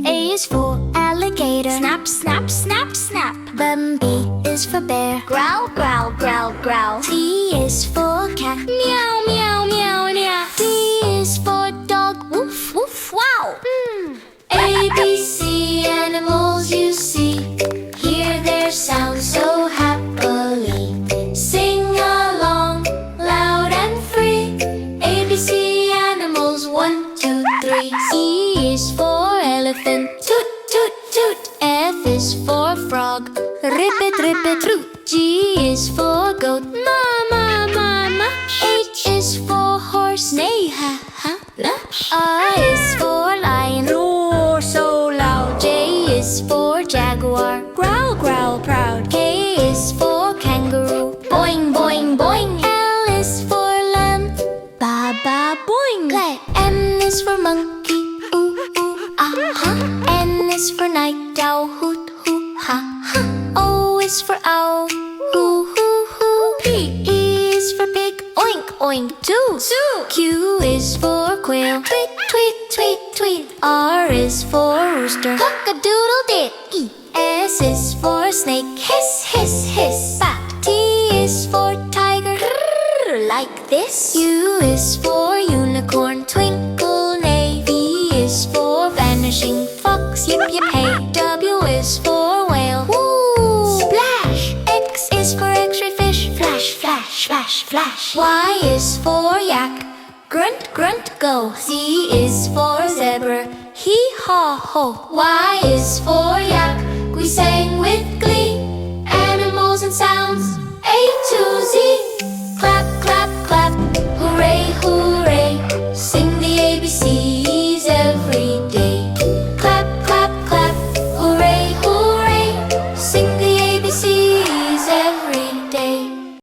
A is for alligator. Snap, snap, snap, snap. B is for bear. Growl, growl, growl, growl. T is for cat. Meow, meow, meow, meow. D is for dog. Woof, woof, wow. A, B, C, animals you see. Hear their sounds so happily. Sing along, loud and free. A, B, C, animals, 1, 2, 3. E is for elephant. Toot, toot, toot. F is for frog. Ribbit, ribbit, root. G is for goat. Ma, ma, ma, ma. H is for horse. Neigh, ha, ha, la. I is for lion. Roar so loud. J is for jaguar. Growl, growl, proud. K is for kangaroo. Boing, boing, boing. L is for lamb. Ba, ba, boing. Clap. M is for monkey. Ooh, ooh, ah, ha. N is for night owl. Hoot, hoot, ha, ha. O is for owl. Hoo, hoo, hoo. P is for pig. Oink, oink, two. Q is for quail. Tweet, tweet, tweet, tweet. R is for rooster. Cock-a-doodle-doo. E. S is for snake. Hiss, hiss, hiss. Bat. T is for tiger. Grrr, like this. U is for unicorn. Twinkle, neigh. V is for vanishing fox. Yip, yip, hey. W is for whale. Woo! Splash. X is for X-ray fish. Flash, flash, flash, flash. Y is for yak. Grunt, grunt, go. Z is for zebra. Hee haw ho. Y is for